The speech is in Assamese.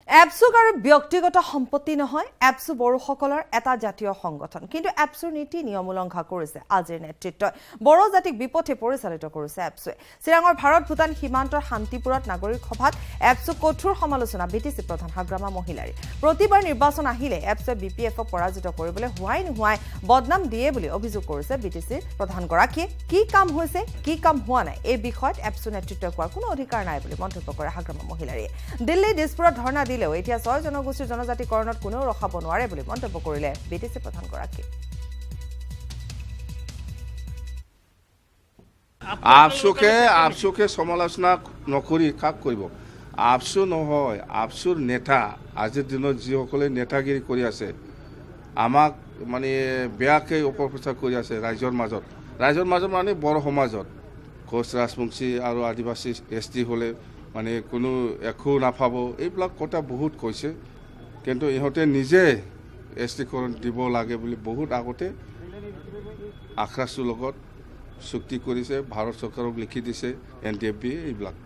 এপছুক আৰু ব্যক্তিগত সম্পত্তি নহয়, এপছু বড়োসকলৰ এটা জাতীয় সংগঠন। কিন্তু এপছুৰ নীতি নিয়ম উলংঘা কৰিছে আজিৰ নেতৃত্বই। বড়ো জাতিক বিপথে পৰিচালিত কৰিছে এপছুৱে। চিৰাঙৰ ভাৰত-ভূটান সীমান্তৰ শান্তিপুৰত নাগৰিক সভাত এপছুক কঠোৰ সমালোচনা বিটিচি প্ৰধান হাগ্ৰামা মহিলাৰী। প্ৰতিবাৰ নিৰ্বাচন আহিলে এপছুৱে বিপিএফক পৰাজিত কৰিবলৈ হোৱাই নোহোৱাই বদনাম দিয়ে বুলি অভিযোগ কৰিছে বিটিচিৰ প্ৰধানগৰাকীয়ে। কি কাম হৈছে, কি কাম হোৱা নাই, এই বিষয়ত এপছু নেতৃত্বই কোৱাৰ কোনো অধিকাৰ নাই বুলি মন্তব্য কৰে হাগ্ৰামা মহিলাৰীয়ে। দিল্লী দিছপুৰত ধৰ্ণা দিলেও এতিয়া ৬ জনগোষ্ঠীৰ জনজাতিকৰণত কোনেও ৰখাব নোৱাৰে বুলি মন্তব্য কৰিলে বিটিচি প্ৰধানগৰাকীয়ে। আপচুকে সমালোচনা নকৰি কাক কৰিব? আপচু নহয়, আপচুৰ নেতা আজিৰ দিনত যিসকলে নেতাগিৰি কৰি আছে, আমাক মানে বেয়াকে অপপ্ৰচাৰ কৰি আছে ৰাইজৰ মাজত মানে বড়ো সমাজত কোচ ৰাজবংশী আৰু আদিবাসী ST হ'লে মানে কোনো একো নাপাব, এইবিলাক কথা বহুত কৈছে। কিন্তু ইহঁতে নিজে STকৰণ দিব লাগে বুলি বহুত আগতে আখৰাছুৰ লগত চুক্তি কৰিছে, ভাৰত চৰকাৰক লিখি দিছে NDFB এইবিলাক।